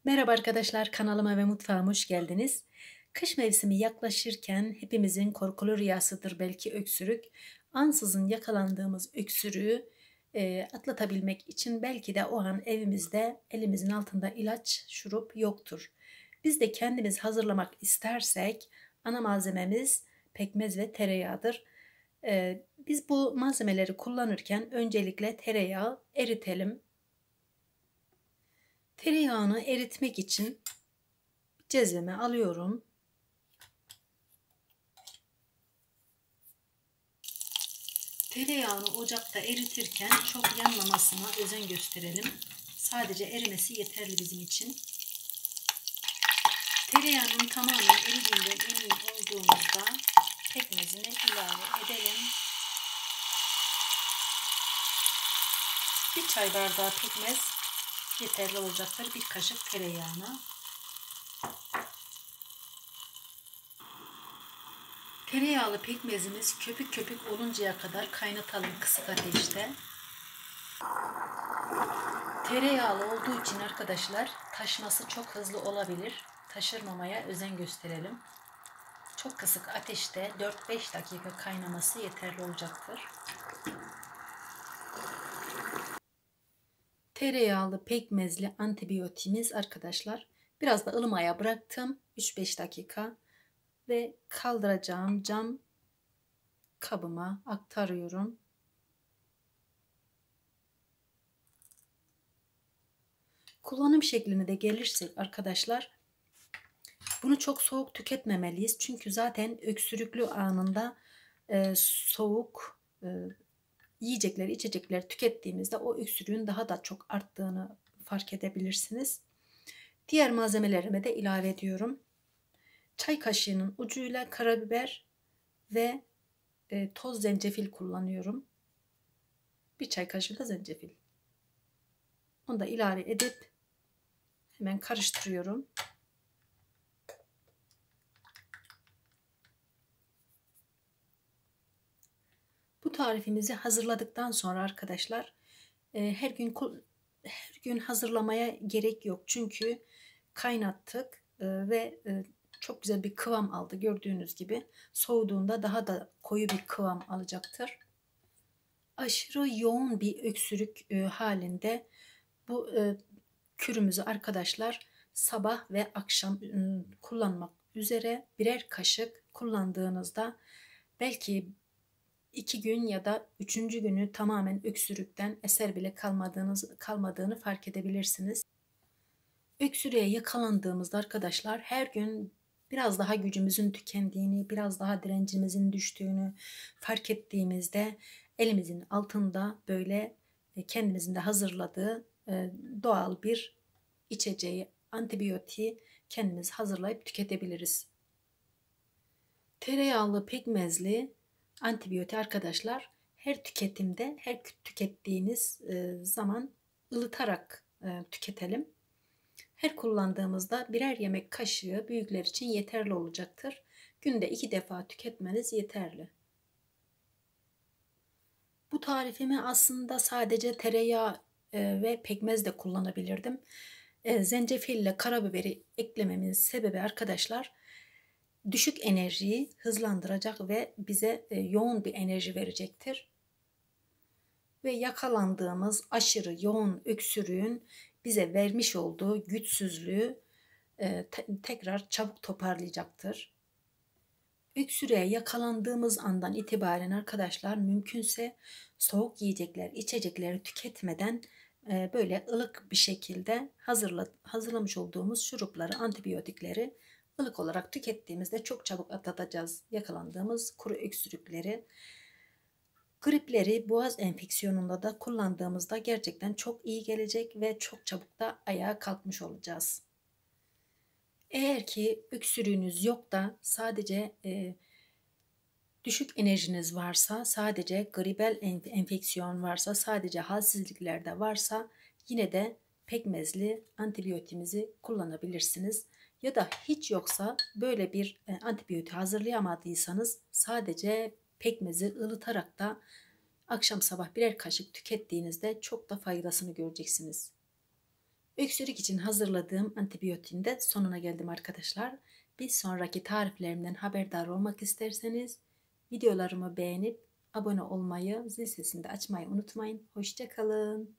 Merhaba arkadaşlar, kanalıma ve mutfağıma hoş geldiniz. Kış mevsimi yaklaşırken hepimizin korkulu rüyasıdır belki öksürük. Ansızın yakalandığımız öksürüğü atlatabilmek için belki de o an evimizde elimizin altında ilaç, şurup yoktur. Biz de kendimiz hazırlamak istersek ana malzememiz pekmez ve tereyağıdır. Biz bu malzemeleri kullanırken öncelikle tereyağı eritelim. Tereyağını eritmek için cezvemi alıyorum. Tereyağını ocakta eritirken çok yanmamasına özen gösterelim. Sadece erimesi yeterli bizim için. Tereyağının tamamen eridiğinden emin olduğumuzda pekmezini ilave edelim. Bir çay bardağı pekmez yeterli olacaktır. Bir kaşık tereyağına. Tereyağlı pekmezimiz köpük köpük oluncaya kadar kaynatalım kısık ateşte. Tereyağlı olduğu için arkadaşlar taşması çok hızlı olabilir. Taşırmamaya özen gösterelim. Çok kısık ateşte 4-5 dakika kaynaması yeterli olacaktır. Tereyağlı pekmezli antibiyotimiz arkadaşlar. Biraz da ılımaya bıraktım 3-5 dakika. Ve kaldıracağım cam kabıma aktarıyorum. Kullanım şekline de gelirsek arkadaşlar, bunu çok soğuk tüketmemeliyiz. Çünkü zaten öksürüklü anında soğuk yiyecekler, içecekler tükettiğimizde o öksürüğün daha da çok arttığını fark edebilirsiniz. Diğer malzemelerimi de ilave ediyorum. Çay kaşığının ucuyla karabiber ve toz zencefil kullanıyorum. Bir çay kaşığı da zencefil. Onu da ilave edip hemen karıştırıyorum. Bu tarifimizi hazırladıktan sonra arkadaşlar her gün hazırlamaya gerek yok. Çünkü kaynattık ve çok güzel bir kıvam aldı. Gördüğünüz gibi soğuduğunda daha da koyu bir kıvam alacaktır. Aşırı yoğun bir öksürük halinde bu kürümüzü arkadaşlar sabah ve akşam kullanmak üzere birer kaşık kullandığınızda belki 2 gün ya da 3. günü tamamen öksürükten eser bile kalmadığını fark edebilirsiniz. Öksürüğe yakalandığımızda arkadaşlar her gün biraz daha gücümüzün tükendiğini, biraz daha direncimizin düştüğünü fark ettiğimizde elimizin altında böyle kendimizin de hazırladığı doğal bir içeceği, antibiyotiği kendimiz hazırlayıp tüketebiliriz. Tereyağlı pekmezli antibiyotik arkadaşlar her tüketimde, her tükettiğiniz zaman ılıtarak tüketelim. Her kullandığımızda birer yemek kaşığı büyükler için yeterli olacaktır. Günde 2 defa tüketmeniz yeterli. Bu tarifimi aslında sadece tereyağı ve pekmez de kullanabilirdim. Zencefille karabiberi eklememin sebebi arkadaşlar düşük enerjiyi hızlandıracak ve bize yoğun bir enerji verecektir. Ve yakalandığımız aşırı yoğun öksürüğün bize vermiş olduğu güçsüzlüğü tekrar çabuk toparlayacaktır. Öksürüğe yakalandığımız andan itibaren arkadaşlar mümkünse soğuk yiyecekler, içecekleri tüketmeden böyle ılık bir şekilde hazırlamış olduğumuz şurupları, antibiyotikleri ılık olarak tükettiğimizde çok çabuk atlatacağız yakalandığımız kuru öksürükleri. Gripleri, boğaz enfeksiyonunda da kullandığımızda gerçekten çok iyi gelecek ve çok çabuk da ayağa kalkmış olacağız. Eğer ki öksürüğünüz yok da sadece düşük enerjiniz varsa, sadece gribel enfeksiyon varsa, sadece halsizliklerde varsa yine de pekmezli antibiyotimizi kullanabilirsiniz. Ya da hiç yoksa böyle bir antibiyotik hazırlayamadıysanız sadece pekmezi ılıtarak da akşam sabah birer kaşık tükettiğinizde çok da faydasını göreceksiniz. Öksürük için hazırladığım antibiyotiğin de sonuna geldim arkadaşlar. Bir sonraki tariflerimden haberdar olmak isterseniz videolarımı beğenip abone olmayı, zil sesini de açmayı unutmayın. Hoşça kalın.